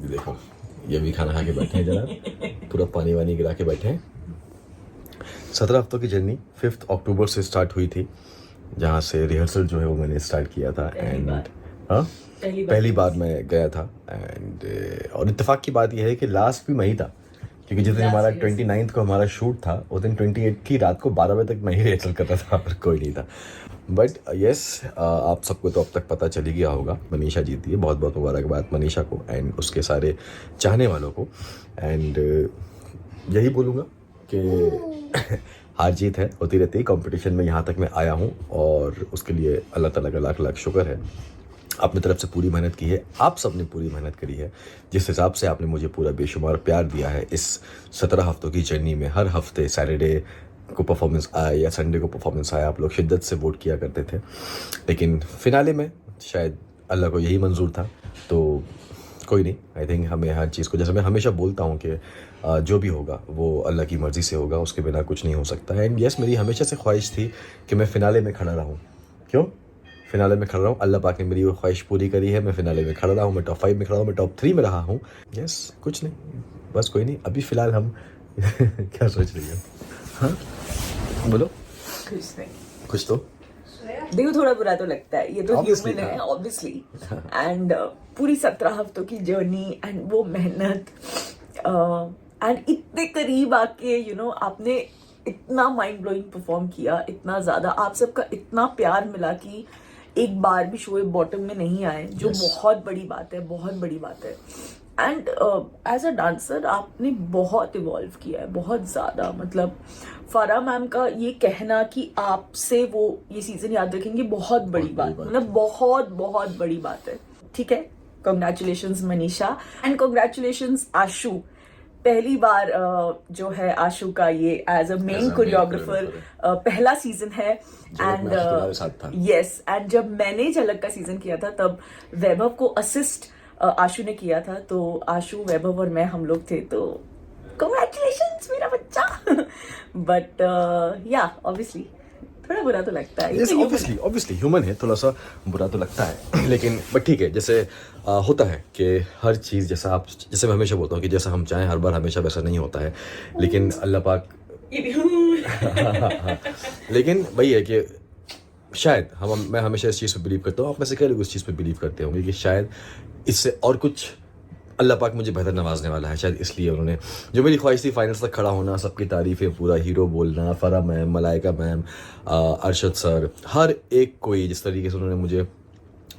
ये देखो, ये भी खाना खा के बैठे हैं जरा, पूरा पानी वानी गिरा के बैठे हैं। 17 हफ्तों की जर्नी 5 अक्टूबर से स्टार्ट हुई थी, जहाँ से रिहर्सल जो है वो मैंने स्टार्ट किया था। एंड हाँ, पहली बार मैं गया था। एंड और इत्तेफाक की बात यह है कि लास्ट भी मैं ही था, क्योंकि जिस दिन हमारा 29 को हमारा शूट था, उस दिन 28 की रात को 12 बजे तक मैं ही रिहर्सल कर रहा था और कोई नहीं था। बट यस, आप सबको तो अब तक पता चल ही गया होगा, मनीषा जीती है। बहुत बहुत मुबारकबाद मनीषा को एंड उसके सारे चाहने वालों को। एंड यही बोलूँगा कि हार जीत है, होती रहती है कंपटीशन में। यहाँ तक मैं आया हूँ और उसके लिए अल्लाह ताला का लाख लाख शुक्र है। अपनी तरफ से पूरी मेहनत की है, आप सब ने पूरी मेहनत करी है। जिस हिसाब से आपने मुझे पूरा बेशुमार प्यार दिया है इस 17 हफ्तों की जर्नी में, हर हफ्ते सैटरडे को परफॉर्मेंस आया या संडे को परफॉर्मेंस आया, आप लोग शिद्दत से वोट किया करते थे। लेकिन फिनाले में शायद अल्लाह को यही मंजूर था, तो कोई नहीं। आई थिंक हमें हर चीज़ को, जैसे मैं हमेशा बोलता हूँ कि जो भी होगा वो अल्लाह की मर्ज़ी से होगा, उसके बिना कुछ नहीं हो सकता। एंड यस, मेरी हमेशा से ख्वाहिश थी कि मैं फ़िनाले में खड़ा रहूँ। क्यों फ़िनाले में खड़ा रहूँ? अल्लाह पाक ने मेरी वो ख्वाहिश पूरी करी है। मैं फ़िनाले में खड़ा रहा हूँ, मैं टॉप 5 में खड़ा हूँ, मैं टॉप 3 में रहा हूँ। यस, कुछ नहीं, बस कोई नहीं। अभी फ़िलहाल हम क्या सोच रही हो? हाँ बोलो। कुछ नहीं, कुछ तो देखो थोड़ा बुरा तो लगता है, ये तो Obviously, ह्यूमन है हाँ। ऑब्वियसली। एंड पूरी 17 हफ्तों की जर्नी एंड वो मेहनत एंड इतने करीब आके आपने इतना माइंड ब्लोइंग परफॉर्म किया, इतना ज्यादा आप सबका इतना प्यार मिला कि एक बार भी शोए बॉटम में नहीं आए, जो Yes. बहुत बड़ी बात है, बहुत बड़ी बात है। एंड एज अ डांसर आपने बहुत इवॉल्व किया है, बहुत ज्यादा। मतलब फारा मैम का ये कहना कि आपसे वो ये सीजन याद रखेंगे, बहुत बड़ी बात, मतलब बहुत बहुत बड़ी बात है। ठीक है, कॉन्ग्रेचुलेशंस मनीषा एंड कॉन्ग्रेचुलेशंस आशु। पहली बार जो है आशु का ये एज अ मेन कोरियोग्राफर पहला सीजन है। एंड यस, एंड जब मैंने झलक का सीजन किया था तब वैभव को असिस्ट आशु ने किया था, तो आशु, वैभव और मैं हम लोग थे। तो कॉन्ग्रेचुलेशंस मेरा बच्चा। बट या ऑब्वियसली थोड़ा बुरा तो लगता है। Yes, obviously ह्यूमन है, थोड़ा सा बुरा तो लगता है। लेकिन बट ठीक है, जैसे होता है कि हर चीज़ जैसे मैं हमेशा बोलता हूँ कि जैसा हम चाहें हर बार हमेशा वैसा नहीं होता है। लेकिन अल्लाह पाक लेकिन वही है कि शायद मैं हमेशा इस चीज़ पे बिलीव करता हूँ, आप में से कई लोग इस चीज़ पे बिलीव करते होंगे कि शायद इससे और कुछ अल्लाह पाक मुझे बेहतर नवाजने वाला है। शायद इसलिए उन्होंने, जो मेरी ख्वाहिश थी फाइनल्स तक खड़ा होना, सबकी तारीफ़ें, पूरा हीरो बोलना, Farah ma'am, Malaika ma'am, Arshad sir, हर एक कोई जिस तरीके से उन्होंने मुझे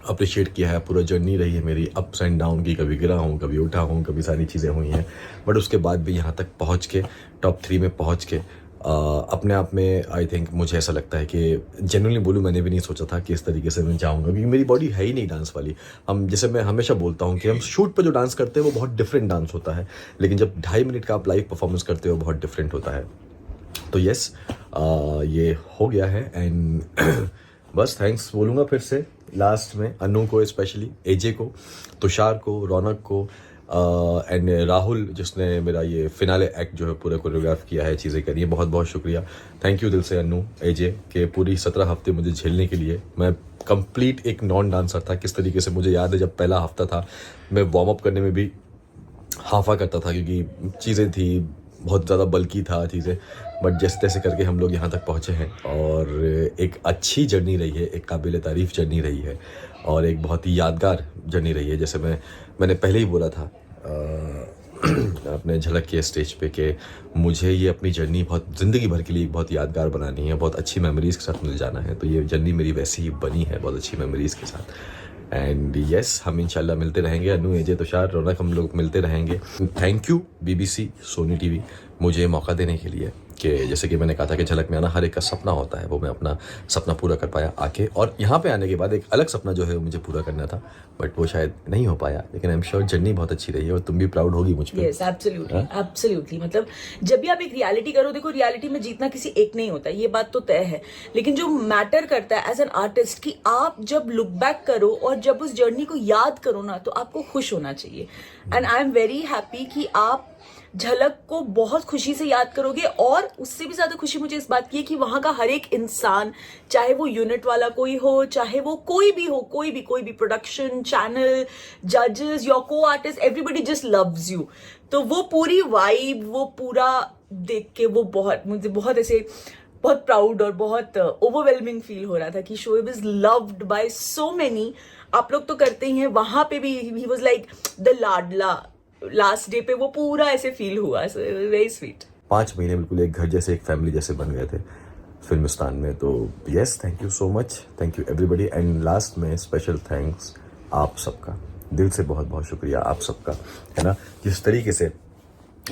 अप्रिशिएट किया है, पूरा जर्नी रही है मेरी अप्स एंड डाउन की, कभी गिरा हूँ, कभी उठा हूँ, कभी सारी चीज़ें हुई हैं। बट उसके बाद भी यहाँ तक पहुँच के, टॉप 3 में पहुँच के, अपने आप में आई थिंक मुझे ऐसा लगता है कि जेन्युइनली बोलूँ, मैंने भी नहीं सोचा था कि इस तरीके से मैं जाऊँगा, क्योंकि मेरी बॉडी है ही नहीं डांस वाली। जैसे मैं हमेशा बोलता हूँ कि हम शूट पर जो डांस करते हैं वो बहुत डिफरेंट डांस होता है, लेकिन जब 2.5 मिनट का आप लाइव परफॉर्मेंस करते हो बहुत डिफरेंट होता है। तो यस, ये हो गया है। एंड बस थैंक्स बोलूँगा फिर से लास्ट में अनु को, स्पेशली एजे को, तुषार को, रौनक को एंड राहुल, जिसने मेरा ये फिनाले एक्ट जो है पूरा कोरियोग्राफ किया है, चीज़ें करी है। बहुत बहुत शुक्रिया, थैंक यू दिल से अनु, एजे, के पूरी 17 हफ्ते मुझे झेलने के लिए। मैं कंप्लीट एक नॉन डांसर था। किस तरीके से मुझे याद है, जब पहला हफ्ता था मैं वार्म अप करने में भी हाफा करता था, क्योंकि चीज़ें थी, बहुत ज़्यादा बल्कि था चीज़ें। बट जैसे तैसे करके हम लोग यहाँ तक पहुँचे हैं और एक अच्छी जर्नी रही है, एक काबिल तारीफ़ जर्नी रही है और एक बहुत ही यादगार जर्नी रही है। जैसे मैंने पहले ही बोला था अपने झलक के स्टेज पे कि मुझे ये अपनी जर्नी बहुत ज़िंदगी भर के लिए बहुत यादगार बनानी है, बहुत अच्छी मेमोरीज़ के साथ मुझे जाना है। तो ये जर्नी मेरी वैसी ही बनी है, बहुत अच्छी मेमोरीज़ के साथ। एंड यस, हम इंशाल्लाह मिलते रहेंगे, अनु, एजे, तुषार, रौनक, हम लोग मिलते रहेंगे। Thank you BBC, Sony TV मुझे मौका देने के लिए, कि जैसे कि मैंने कहा था कि झलक में आना हर एक का सपना होता है, वो मैं अपना सपना पूरा कर पाया आके। और यहाँ पे आने के बाद एक अलग सपना जो है वो मुझे पूरा करना था, बट वो शायद नहीं हो पाया। लेकिन आई एम श्योर जर्नी बहुत अच्छी रही है और तुम भी प्राउड होगी मुझ पर। Yes, absolutely absolutely. मतलब जब भी आप एक रियलिटी करो, देखो रियलिटी में जीतना किसी एक नहीं होता, ये बात तो तय है। लेकिन जो मैटर करता है एज एन आर्टिस्ट, कि आप जब लुक बैक करो और जब उस जर्नी को याद करो ना, तो आपको खुश होना चाहिए। And I am very happy कि आप झलक को बहुत खुशी से याद करोगे। और उससे भी ज्यादा खुशी मुझे इस बात की है कि वहां का हर एक इंसान, चाहे वो यूनिट वाला कोई हो, चाहे वो कोई भी हो, कोई भी प्रोडक्शन, चैनल, जजेस, योर को artist, everybody just loves you. तो वो पूरी वाइब, वो पूरा देख के वो मुझे बहुत प्राउड और बहुत ओवरवेलमिंग फील हो रहा था कि Shoaib is loved by so many. आप लोग तो करते ही हैं, वहां पे भी ही वाज लाइक द लाडला। लास्ट डे पे वो पूरा ऐसे फील हुआ, वेरी स्वीट। 5 महीने बिल्कुल एक घर जैसे, एक फैमिली जैसे बन गए थे फिल्मिस्तान में। तो yes, thank you so much, thank you everybody. And last में स्पेशल थैंक्स आप सबका, दिल से बहुत बहुत शुक्रिया आप सबका, है ना। जिस तरीके से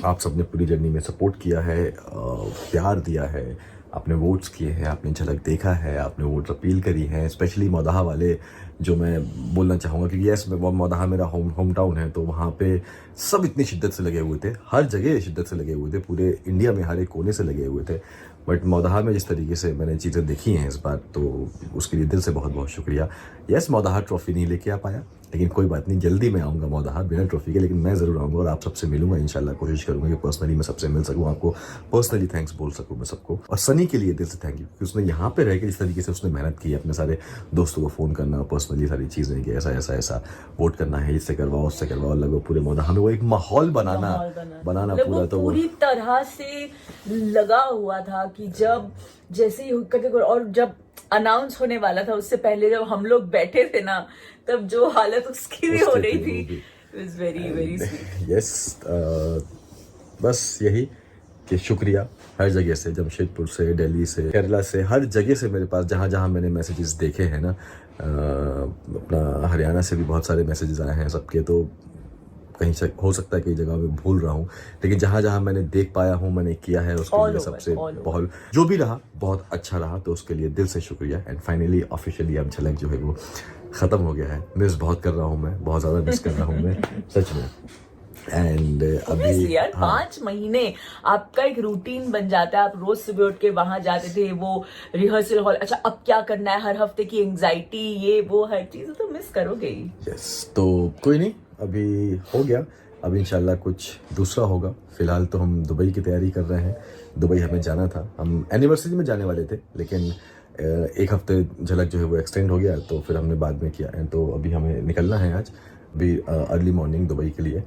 आप सबने पूरी जर्नी में सपोर्ट किया है, प्यार दिया है, आपने वोट्स किए हैं, आपने झलक देखा है, आपने वोट अपील करी है, स्पेशली मौदाहा वाले, जो मैं बोलना चाहूँगा क्योंकि यस, मौदाहा मेरा होम टाउन है, तो वहाँ पे सब इतनी शिद्दत से लगे हुए थे, हर जगह शिद्दत से लगे हुए थे, पूरे इंडिया में हर एक कोने से लगे हुए थे। बट मौदाहा में जिस तरीके से मैंने चीज़ें देखी हैं इस बार, तो उसके लिए दिल से बहुत बहुत शुक्रिया। यस, मौदाहा ट्रॉफी नहीं लेके आ पाया, लेकिन कोई बात नहीं, जल्दी मैं आऊँगा मौदाहा बिना ट्रॉफी के, लेकिन मैं ज़रूर आऊँगा और आप सबसे मिलूंगा इंशाल्लाह। कोशिश करूँगा कि पर्सनली मैं सबसे मिल सकूँ, आपको पर्सनली थैंक्स बोल सकूँ मैं सबको। और सनी के लिए दिल से थैंक यू, क्योंकि उसने यहाँ पे रह के जिस तरीके से उसने मेहनत की, अपने सारे दोस्तों को फ़ोन करना, पर्सनली सारी चीज़ें कि ऐसा ऐसा ऐसा वोट करना है, इससे करवाओ उससे करवाओ, लगभग पूरे मौदाहा में वो एक माहौल बनाना मतलब पूरा, तो पूरी तरह से लगा हुआ था कि जब जैसे ही करके, और जब अनाउंस होने वाला था उससे पहले जब हम लोग बैठे थे ना, तब जो हालत उसकी भी हो रही थी, it was very very sweet. Yes, बस यही कि शुक्रिया हर जगह से, जमशेदपुर से, दिल्ली से, केरला से, हर जगह से मेरे पास जहाँ जहाँ मैंने मैसेजेस देखे हैं ना, अपना हरियाणा से भी बहुत सारे मैसेजेस आए हैं सबके। तो कहीं से हो सकता है कई जगह में भूल रहा हूँ, लेकिन जहाँ जहाँ मैंने देख पाया हूँ, मैंने किया है, उसके लिए सबसे बहुत, जो भी रहा बहुत अच्छा रहा, तो उसके लिए दिल से शुक्रिया। एंड फाइनली ऑफिशियली अब झलक जो है वो ख़त्म हो गया है। मिस बहुत कर रहा हूँ मैं, बहुत ज़्यादा मिस कर रहा हूँ मैं सच में। एंड अभी यार 5 महीने आपका एक रूटीन बन जाता है, आप रोज सुबह उठ के वहां जाते थे, वो रिहर्सल हॉल, अच्छा अब क्या करना है, हर हफ्ते की एंजाइटी, ये वो हर चीज तो मिस करोगे ही। यस, तो कोई नहीं, अभी हो गया, अब इंशाल्लाह कुछ दूसरा होगा। फिलहाल तो हम दुबई की तैयारी कर रहे हैं, दुबई हमें जाना था, हम एनिवर्सरी में जाने वाले थे, लेकिन एक हफ्ते झलक जो है वो एक्सटेंड हो गया, तो फिर हमने बाद में किया है। तो अभी हमें निकलना है आज, अभी अर्ली मॉर्निंग दुबई के लिए।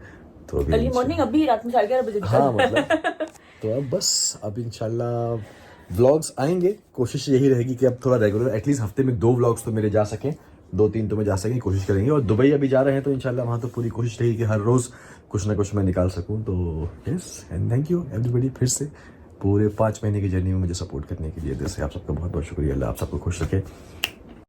तो अभी अर्ली मॉर्निंग, अभी रात में 11:30 बजे। हाँ मतलब तो अब बस, अब इंशाल्लाह व्लॉग्स आएंगे, कोशिश यही रहेगी कि अब थोड़ा रेगुलर, एटलीस्ट हफ्ते में 2 व्लॉग्स तो मेरे जा सकें, 2-3 तो मैं जा सकें, कोशिश करेंगे। और दुबई अभी जा रहे हैं तो इंशाल्लाह वहाँ तो पूरी कोशिश रहेगी कि हर रोज़ कुछ ना कुछ मैं निकाल सकूँ। तो yes, and thank you everybody, फिर से पूरे 5 महीने की जर्नी में मुझे सपोर्ट करने के लिए दिल से आप सबका बहुत बहुत शुक्रिया। अल्लाह आप सबको खुश रखे।